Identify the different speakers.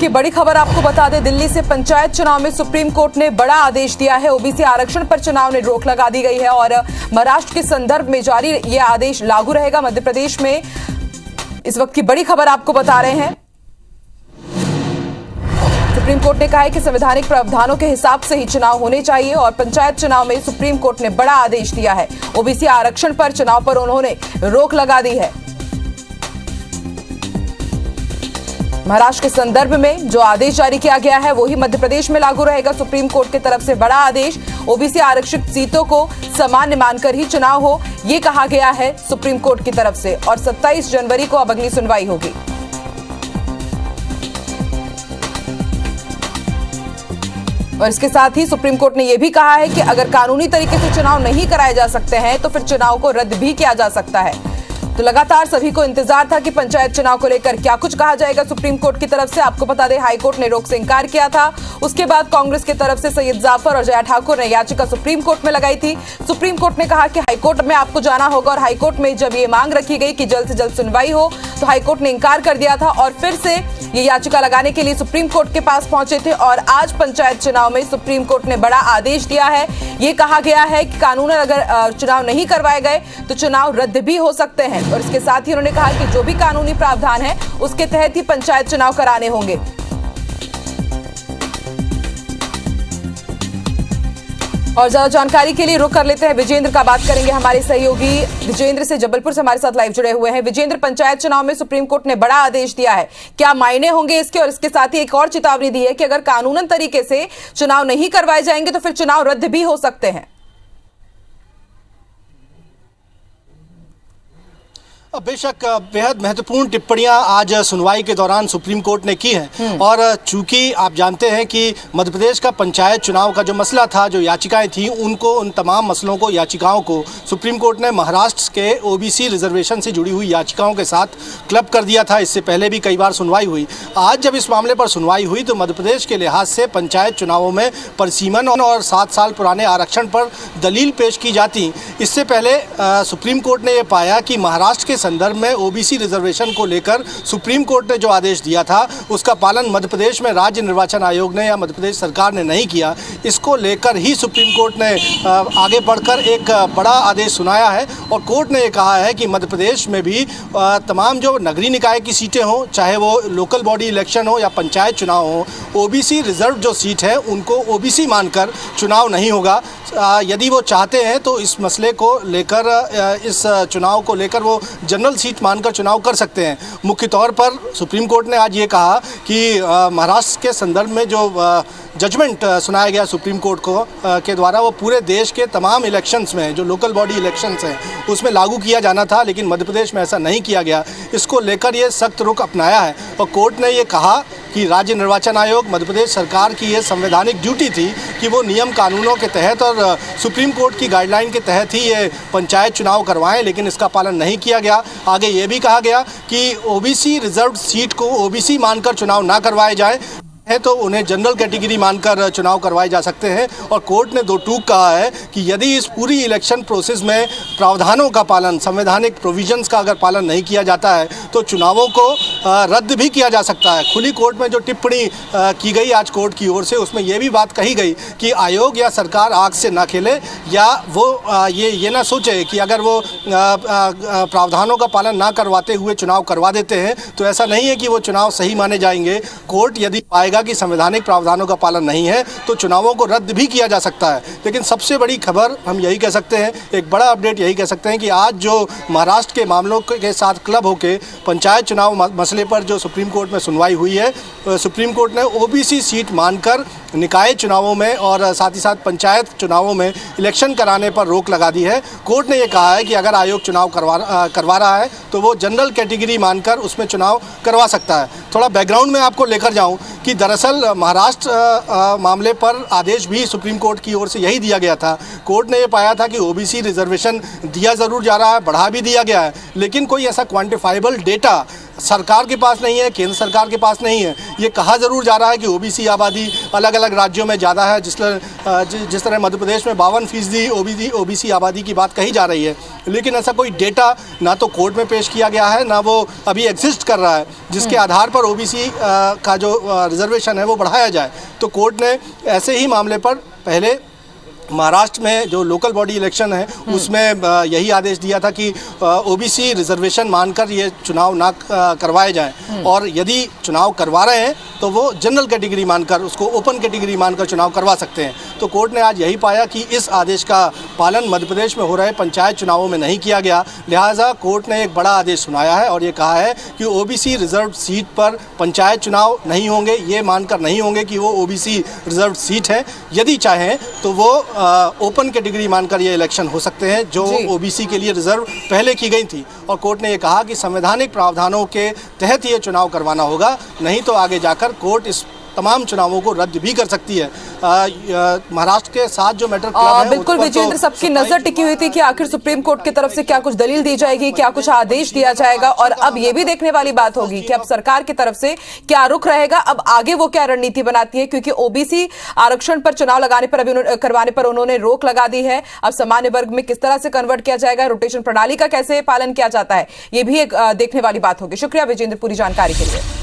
Speaker 1: की बड़ी खबर आपको बता दें, दिल्ली से पंचायत चुनाव में सुप्रीम कोर्ट ने बड़ा आदेश दिया है। ओबीसी आरक्षण पर चुनाव में रोक लगा दी गई है और महाराष्ट्र के संदर्भ में जारी यह आदेश लागू रहेगा। मध्य प्रदेश में इस वक्त की बड़ी खबर आपको बता रहे हैं। सुप्रीम कोर्ट ने कहा है कि संवैधानिक प्रावधानों के हिसाब से ही चुनाव होने चाहिए और पंचायत चुनाव में सुप्रीम कोर्ट ने बड़ा आदेश दिया है। ओबीसी आरक्षण पर चुनाव पर उन्होंने रोक लगा दी है। महाराष्ट्र के संदर्भ में जो आदेश जारी किया गया है वही मध्य प्रदेश में लागू रहेगा। सुप्रीम कोर्ट की तरफ से बड़ा आदेश, ओबीसी आरक्षित सीटों को सामान्य मानकर ही चुनाव हो, ये कहा गया है सुप्रीम कोर्ट की तरफ से। और 27 जनवरी को अब अगली सुनवाई होगी। और इसके साथ ही सुप्रीम कोर्ट ने यह भी कहा है कि अगर कानूनी तरीके से चुनाव नहीं कराए जा सकते हैं तो फिर चुनाव को रद्द भी किया जा सकता है। तो लगातार सभी को इंतजार था कि पंचायत चुनाव को लेकर क्या कुछ कहा जाएगा सुप्रीम कोर्ट की तरफ से। आपको बता दें, हाईकोर्ट ने रोक से इंकार किया था। उसके बाद कांग्रेस की तरफ से सैयद जाफर और जया ठाकुर ने याचिका सुप्रीम कोर्ट में लगाई थी। सुप्रीम कोर्ट ने कहा कि हाईकोर्ट में आपको जाना होगा और हाईकोर्ट में जब ये मांग रखी गई कि जल्द से जल्द सुनवाई हो तो हाईकोर्ट ने इंकार कर दिया था और फिर से ये याचिका लगाने के लिए सुप्रीम कोर्ट के पास पहुंचे थे। और आज पंचायत चुनाव में सुप्रीम कोर्ट ने बड़ा आदेश दिया है। ये कहा गया है कि कानूनन अगर चुनाव नहीं करवाए गए तो चुनाव रद्द भी हो सकते हैं। और इसके साथ ही उन्होंने कहा कि जो भी कानूनी प्रावधान है उसके तहत ही पंचायत चुनाव कराने होंगे। और ज्यादा जानकारी के लिए रुख कर लेते हैं विजेंद्र का। बात करेंगे हमारे सहयोगी विजेंद्र से, जबलपुर से हमारे साथ लाइव जुड़े हुए हैं। विजेंद्र, पंचायत चुनाव में सुप्रीम कोर्ट ने बड़ा आदेश दिया है, क्या मायने होंगे इसके? और इसके साथ ही एक और चेतावनी दी है कि अगर कानूनन तरीके से चुनाव नहीं करवाए जाएंगे तो फिर चुनाव रद्द भी हो सकते हैं।
Speaker 2: बेशक बेहद महत्वपूर्ण टिप्पणियां आज सुनवाई के दौरान सुप्रीम कोर्ट ने की हैं। और चूंकि आप जानते हैं कि मध्य प्रदेश का पंचायत चुनाव का जो मसला था, जो याचिकाएं थी, उनको, उन तमाम मसलों को, याचिकाओं को सुप्रीम कोर्ट ने महाराष्ट्र के ओबीसी रिजर्वेशन से जुड़ी हुई याचिकाओं के साथ क्लब कर दिया था। इससे पहले भी कई बार सुनवाई हुई। आज जब इस मामले पर सुनवाई हुई तो मध्य प्रदेश के लिहाज से पंचायत चुनावों में परिसीमन और 7 साल पुराने आरक्षण पर दलील पेश की जाती। इससे पहले सुप्रीम कोर्ट ने यह पाया कि महाराष्ट्र के संदर्भ में ओबीसी रिजर्वेशन को लेकर सुप्रीम कोर्ट ने जो आदेश दिया था उसका पालन मध्य प्रदेश में राज्य निर्वाचन आयोग ने या मध्य प्रदेश सरकार ने नहीं किया। इसको लेकर ही सुप्रीम कोर्ट ने आगे बढ़कर एक बड़ा आदेश सुनाया है। और कोर्ट ने ये कहा है कि मध्य प्रदेश में भी तमाम जो नगरीय निकाय की सीटें हों, चाहे वो लोकल बॉडी इलेक्शन हो या पंचायत चुनाव हो, ओबीसी रिजर्व जो सीट है उनको ओबीसी मानकर चुनाव नहीं होगा। यदि वो चाहते हैं तो इस मसले को लेकर, इस चुनाव को लेकर वो जनरल सीट मानकर चुनाव कर सकते हैं। मुख्य तौर पर सुप्रीम कोर्ट ने आज ये कहा कि महाराष्ट्र के संदर्भ में जो जजमेंट सुनाया गया सुप्रीम कोर्ट को के द्वारा, वो पूरे देश के तमाम इलेक्शंस में, जो लोकल बॉडी इलेक्शंस हैं, उसमें लागू किया जाना था, लेकिन मध्य प्रदेश में ऐसा नहीं किया गया। इसको लेकर ये सख्त रुख अपनाया है। और कोर्ट ने ये कहा कि राज्य निर्वाचन आयोग, मध्य प्रदेश सरकार की ये संवैधानिक ड्यूटी थी कि वो नियम कानूनों के तहत और सुप्रीम कोर्ट की गाइडलाइन के तहत ही ये पंचायत चुनाव करवाएं, लेकिन इसका पालन नहीं किया गया। आगे ये भी कहा गया कि ओबीसी रिजर्व सीट को ओबीसी मानकर चुनाव ना करवाए जाए है तो उन्हें जनरल कैटेगरी मानकर चुनाव करवाए जा सकते हैं। और कोर्ट ने दो टूक कहा है कि यदि इस पूरी इलेक्शन प्रोसेस में प्रावधानों का पालन, संवैधानिक प्रोविजंस का अगर पालन नहीं किया जाता है तो चुनावों को रद्द भी किया जा सकता है। खुली कोर्ट में जो टिप्पणी की गई आज कोर्ट की ओर से, उसमें यह भी बात कही गई कि आयोग या सरकार आग से ना खेले या वो ये ना सोचे कि अगर वो प्रावधानों का पालन ना करवाते हुए चुनाव करवा देते हैं तो ऐसा नहीं है कि वो चुनाव सही माने जाएंगे। कोर्ट यदि पाएगा कि संवैधानिक प्रावधानों का पालन नहीं है तो चुनावों को रद्द भी किया जा सकता है। लेकिन सबसे बड़ी खबर हम यही कह सकते हैं, एक बड़ा अपडेट यही कह सकते हैं कि आज जो महाराष्ट्र के मामलों के साथ क्लब होकर पंचायत चुनाव मसले पर जो सुप्रीम कोर्ट में सुनवाई हुई है, सुप्रीम कोर्ट ने ओबीसी सीट मानकर निकाय चुनावों में और साथ ही साथ पंचायत चुनावों में इलेक्शन कराने पर रोक लगा दी है। कोर्ट ने यह कहा है कि अगर आयोग चुनाव करवा रहा है तो वो जनरल कैटेगरी मानकर उसमें चुनाव करवा सकता है। थोड़ा बैकग्राउंड में आपको लेकर जाऊं कि दरअसल महाराष्ट्र मामले पर आदेश भी सुप्रीम कोर्ट की ओर से यही दिया गया था। कोर्ट ने यह पाया था कि ओबीसी रिजर्वेशन दिया ज़रूर जा रहा है, बढ़ा भी दिया गया है, लेकिन कोई ऐसा क्वांटिफाइबल डेटा सरकार के पास नहीं है, केंद्र सरकार के पास नहीं है। ये कहा ज़रूर जा रहा है कि ओबीसी आबादी अलग अलग राज्यों में ज़्यादा है, जिस तरह मध्य प्रदेश में 52% ओबीसी आबादी की बात कही जा रही है, लेकिन ऐसा कोई डेटा ना तो कोर्ट में पेश किया गया है, ना वो अभी एग्जिस्ट कर रहा है जिसके आधार पर ओबीसी का जो रिजर्वेशन है वो बढ़ाया जाए। तो कोर्ट ने ऐसे ही मामले पर पहले महाराष्ट्र में जो लोकल बॉडी इलेक्शन है उसमें यही आदेश दिया था कि ओबीसी रिजर्वेशन मानकर ये चुनाव ना करवाए जाएं, और यदि चुनाव करवा रहे हैं तो वो जनरल कैटेगरी मानकर, उसको ओपन कैटेगरी मानकर चुनाव करवा सकते हैं। तो कोर्ट ने आज यही पाया कि इस आदेश का पालन मध्य प्रदेश में हो रहे पंचायत चुनावों में नहीं किया गया, लिहाजा कोर्ट ने एक बड़ा आदेश सुनाया है और ये कहा है कि ओबीसी रिजर्व सीट पर पंचायत चुनाव नहीं होंगे, ये मानकर नहीं होंगे कि वो ओबीसी रिजर्व सीट है। यदि चाहें तो वो ओपन कैटेगरी मानकर ये इलेक्शन हो सकते हैं जो ओबीसी के लिए रिजर्व पहले की गई थी। और कोर्ट ने ये कहा कि संवैधानिक प्रावधानों के तहत ये चुनाव करवाना होगा, नहीं तो आगे जाकर कोर्ट इस तमाम चुनावों को रद्द भी कर सकती है। महाराष्ट्र के साथ जो मैटर क्लब है,
Speaker 1: बिल्कुल विजेंद्र, सबकी नजर टिकी हुई थी कि आखिर सुप्रीम कोर्ट की तरफ से क्या कुछ दलील दी जाएगी, क्या कुछ आदेश दिया जाएगा, और अब ये भी देखने वाली बात होगी कि अब सरकार की तरफ से क्या रुख रहेगा, अब आगे वो क्या रणनीति बनाती है, क्योंकि ओबीसी आरक्षण पर चुनाव लगाने पर अभी करवाने पर उन्होंने रोक लगा दी है। अब सामान्य वर्ग में किस तरह से कन्वर्ट किया जाएगा, रोटेशन प्रणाली का कैसे पालन किया जाता है, ये भी एक देखने वाली बात होगी। शुक्रिया विजेंद्र पूरी जानकारी के लिए।